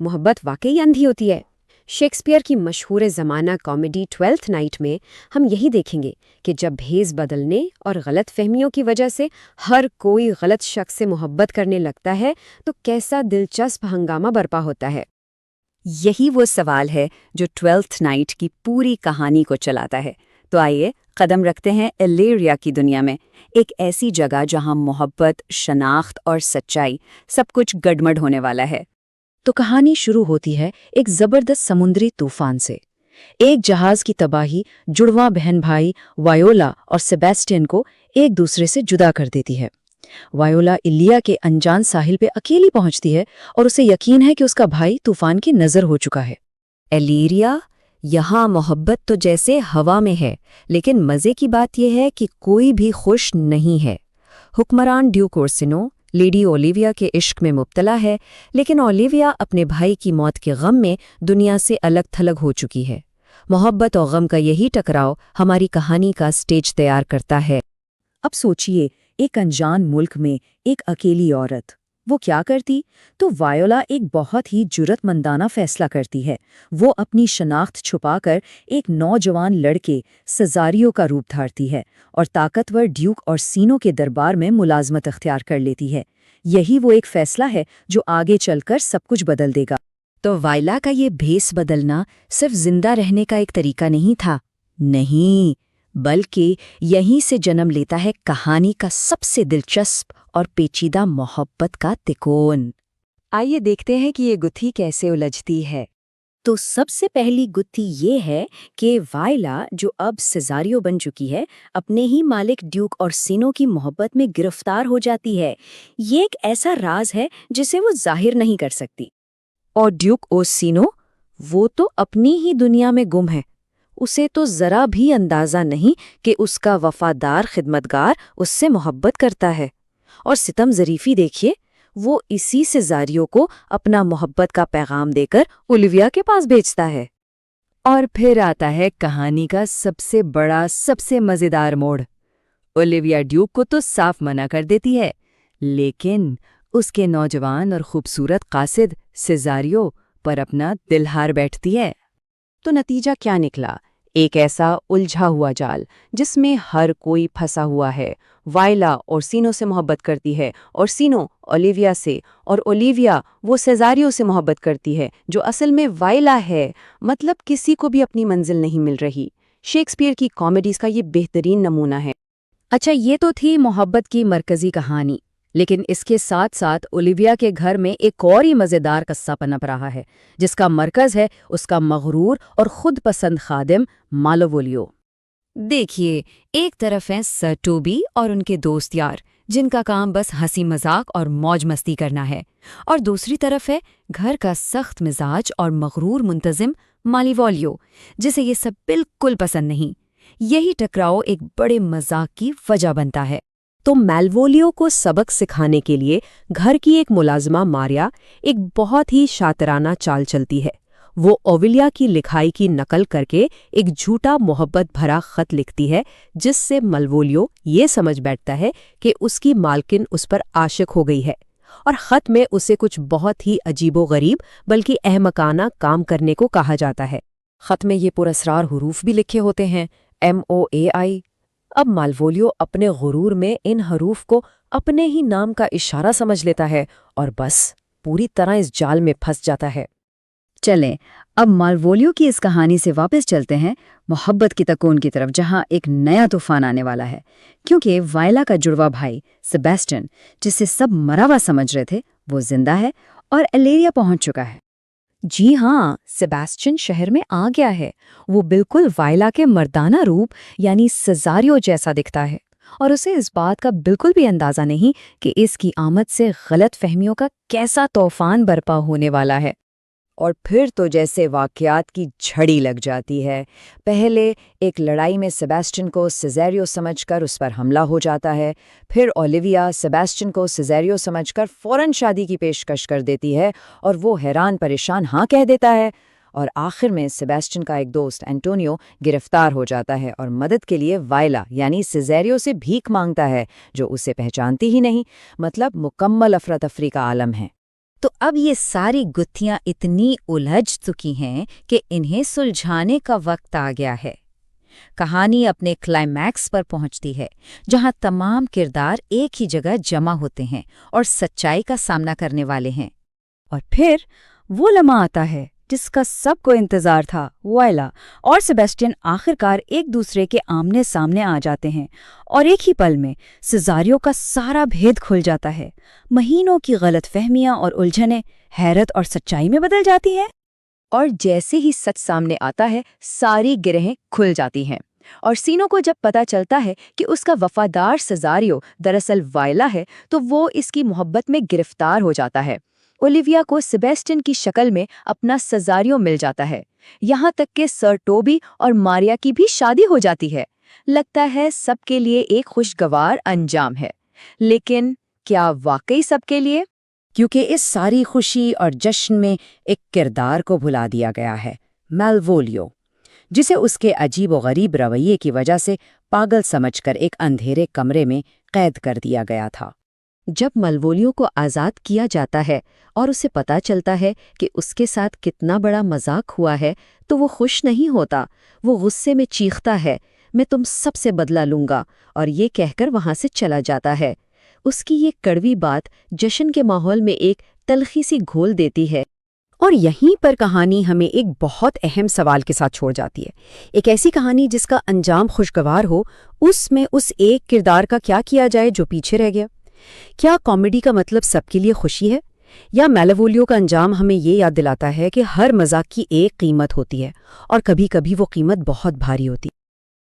محبت واقعی اندھی ہوتی ہے۔ شیکسپیئر کی مشہور زمانہ کامیڈی ٹویلتھ نائٹ میں ہم یہی دیکھیں گے کہ جب بھیس بدلنے اور غلط فہمیوں کی وجہ سے ہر کوئی غلط شخص سے محبت کرنے لگتا ہے تو کیسا دلچسپ ہنگامہ برپا ہوتا ہے۔ یہی وہ سوال ہے جو ٹویلتھ نائٹ کی پوری کہانی کو چلاتا ہے۔ تو آئیے قدم رکھتے ہیں ایلیریا کی دنیا میں، ایک ایسی جگہ جہاں محبت، شناخت اور سچائی سب کچھ گڈمڈ ہونے والا ہے۔ تو کہانی شروع ہوتی ہے ایک زبردست سمندری طوفان سے۔ ایک جہاز کی تباہی جڑواں بہن بھائی وائیولا اور سیباسٹین کو ایک دوسرے سے جدا کر دیتی ہے۔ وائیولا ایلیا کے انجان ساحل پہ اکیلی پہنچتی ہے اور اسے یقین ہے کہ اس کا بھائی طوفان کی نظر ہو چکا ہے۔ ایلیریا، یہاں محبت تو جیسے ہوا میں ہے، لیکن مزے کی بات یہ ہے کہ کوئی بھی خوش نہیں ہے۔ حکمران ڈیوک اورسینو لیڈی اولیویا کے عشق میں مبتلا ہے، لیکن اولیویا اپنے بھائی کی موت کے غم میں دنیا سے الگ تھلگ ہو چکی ہے۔ محبت اور غم کا یہی ٹکراؤ ہماری کہانی کا سٹیج تیار کرتا ہے۔ اب سوچئے، ایک انجان ملک میں ایک اکیلی عورت، وہ کیا کرتی؟ تو وائیولا ایک بہت ہی جرات مندانہ فیصلہ کرتی ہے۔ وہ اپنی شناخت چھپا کر ایک نوجوان لڑکے سزاریو کا روپ دھارتی ہے اور طاقتور ڈیوک اورسینو کے دربار میں ملازمت اختیار کر لیتی ہے۔ یہی وہ ایک فیصلہ ہے جو آگے چل کر سب کچھ بدل دے گا۔ تو وائلا کا یہ بھیس بدلنا صرف زندہ رہنے کا ایک طریقہ نہیں تھا، نہیں، بلکہ یہیں سے جنم لیتا ہے کہانی کا سب سے دلچسپ اور پیچیدہ محبت کا تکون۔ آئیے دیکھتے ہیں کہ یہ گتھی کیسے الجھتی ہے۔ تو سب سے پہلی گتھی یہ ہے کہ وائلا، جو اب سزاریو بن چکی ہے، اپنے ہی مالک ڈیوک اورسینو کی محبت میں گرفتار ہو جاتی ہے۔ یہ ایک ایسا راز ہے جسے وہ ظاہر نہیں کر سکتی۔ اور ڈیوک اورسینو، وہ تو اپنی ہی دنیا میں گم ہے۔ اسے تو ذرا بھی اندازہ نہیں کہ اس کا وفادار خدمتگار اس سے محبت کرتا ہے۔ اور ستم ظریفی دیکھیے، وہ اسی سزاریو کو اپنا محبت کا پیغام دے کر اولیویا کے پاس بھیجتا ہے۔ اور پھر آتا ہے کہانی کا سب سے بڑا، سب سے مزیدار موڑ۔ اولیویا ڈیوک کو تو صاف منع کر دیتی ہے، لیکن اس کے نوجوان اور خوبصورت قاصد سزاریو پر اپنا دل ہار بیٹھتی ہے۔ تو نتیجہ کیا نکلا؟ ایک ایسا الجھا ہوا جال جس میں ہر کوئی پھنسا ہوا ہے۔ وائلا اورسینو سے محبت کرتی ہے، اورسینو اولیویا سے، اور اولیویا وہ سزاریو سے محبت کرتی ہے جو اصل میں وائلا ہے۔ مطلب کسی کو بھی اپنی منزل نہیں مل رہی۔ شیکسپیئر کی کامیڈیز کا یہ بہترین نمونہ ہے۔ اچھا، یہ تو تھی محبت کی مرکزی کہانی، لیکن اس کے ساتھ ساتھ اولیویا کے گھر میں ایک اور ہی مزیدار قصہ پنپ رہا ہے، جس کا مرکز ہے اس کا مغرور اور خود پسند خادم مالوولیو۔ دیکھیے، ایک طرف ہیں سر ٹوبی اور ان کے دوست یار، جن کا کام بس ہنسی مذاق اور موج مستی کرنا ہے، اور دوسری طرف ہے گھر کا سخت مزاج اور مغرور منتظم مالیوولیو، جسے یہ سب بالکل پسند نہیں۔ یہی ٹکراؤ ایک بڑے مذاق کی وجہ بنتا ہے۔ تو مالوولیو کو سبق سکھانے کے لیے گھر کی ایک ملازمہ ماریا ایک بہت ہی شاطرانہ چال چلتی ہے۔ وہ اولیویا کی لکھائی کی نقل کر کے ایک جھوٹا محبت بھرا خط لکھتی ہے، جس سے مالوولیو یہ سمجھ بیٹھتا ہے کہ اس کی مالکن اس پر عاشق ہو گئی ہے، اور خط میں اسے کچھ بہت ہی عجیب و غریب بلکہ احمقانہ کام کرنے کو کہا جاتا ہے۔ خط میں یہ پراسرار حروف بھی لکھے ہوتے ہیں، MOAI۔ اب مالوولیو اپنے غرور میں ان حروف کو اپنے ہی نام کا اشارہ سمجھ لیتا ہے اور بس پوری طرح اس جال میں پھنس جاتا ہے۔ چلیں اب مالوولیو کی اس کہانی سے واپس چلتے ہیں محبت کی تکون کی طرف، جہاں ایک نیا طوفان آنے والا ہے، کیونکہ وائلا کا جڑواں بھائی سیباسٹین، جسے سب مرا ہوا سمجھ رہے تھے، وہ زندہ ہے اور ایلیریا پہنچ چکا ہے۔ جی ہاں، سیباسٹین شہر میں آ گیا ہے۔ وہ بالکل وائلا کے مردانہ روپ یعنی سزاریو جیسا دکھتا ہے، اور اسے اس بات کا بالکل بھی اندازہ نہیں کہ اس کی آمد سے غلط فہمیوں کا کیسا طوفان برپا ہونے والا ہے۔ اور پھر تو جیسے واقعات کی جھڑی لگ جاتی ہے۔ پہلے ایک لڑائی میں سیباسٹین کو سزاریو سمجھ کر اس پر حملہ ہو جاتا ہے، پھر اولیویا سیباسٹین کو سزاریو سمجھ کر فوراً شادی کی پیشکش کر دیتی ہے اور وہ حیران پریشان ہاں کہہ دیتا ہے، اور آخر میں سیباسٹین کا ایک دوست اینٹونیو گرفتار ہو جاتا ہے اور مدد کے لیے وائلا یعنی سزاریو سے بھیک مانگتا ہے، جو اسے پہچانتی ہی نہیں۔ مطلب مکمل افراتفری کا عالم ہے۔ تو اب یہ ساری گتھیاں اتنی الجھ چکی ہیں کہ انہیں سلجھانے کا وقت آ گیا ہے۔ کہانی اپنے کلائمیکس پر پہنچتی ہے، جہاں تمام کردار ایک ہی جگہ جمع ہوتے ہیں اور سچائی کا سامنا کرنے والے ہیں۔ اور پھر وہ لمحہ آتا ہے جس کا سب کو انتظار تھا۔ وائلا اور سیبیسٹین آخرکار ایک دوسرے کے آمنے سامنے آ جاتے ہیں، اور ایک ہی پل میں سیزاریو کا سارا بھید کھل جاتا ہے۔ مہینوں کی غلط فہمیاں اور الجھنیں حیرت اور سچائی میں بدل جاتی ہیں۔ اور جیسے ہی سچ سامنے آتا ہے ساری گرہیں کھل جاتی ہیں، اور سینو کو جب پتہ چلتا ہے کہ اس کا وفادار سیزاریو دراصل وائلا ہے تو وہ اس کی محبت میں گرفتار ہو جاتا ہے۔ اولیویا کو سیبیسٹین کی شکل میں اپنا سیزاریو مل جاتا ہے، یہاں تک کہ سر ٹوبی اور ماریا کی بھی شادی ہو جاتی ہے۔ لگتا ہے سب کے لیے ایک خوشگوار انجام ہے، لیکن کیا واقعی سب کے لیے؟ کیونکہ اس ساری خوشی اور جشن میں ایک کردار کو بھلا دیا گیا ہے، میلوولیو، جسے اس کے عجیب و غریب رویے کی وجہ سے پاگل سمجھ کر ایک اندھیرے کمرے میں قید کر دیا گیا تھا۔ جب ملوولیو کو آزاد کیا جاتا ہے اور اسے پتہ چلتا ہے کہ اس کے ساتھ کتنا بڑا مذاق ہوا ہے تو وہ خوش نہیں ہوتا، وہ غصے میں چیختا ہے، میں تم سب سے بدلہ لوں گا، اور یہ کہہ کر وہاں سے چلا جاتا ہے۔ اس کی یہ کڑوی بات جشن کے ماحول میں ایک تلخی سی گھول دیتی ہے۔ اور یہیں پر کہانی ہمیں ایک بہت اہم سوال کے ساتھ چھوڑ جاتی ہے۔ ایک ایسی کہانی جس کا انجام خوشگوار ہو، اس میں اس ایک کردار کا کیا کیا جائے جو پیچھے رہ گیا؟ کیا کامیڈی کا مطلب سب کے لیے خوشی ہے، یا میلوولیو کا انجام ہمیں یہ یاد دلاتا ہے کہ ہر مذاق کی ایک قیمت ہوتی ہے اور کبھی کبھی وہ قیمت بہت بھاری ہوتی ہے؟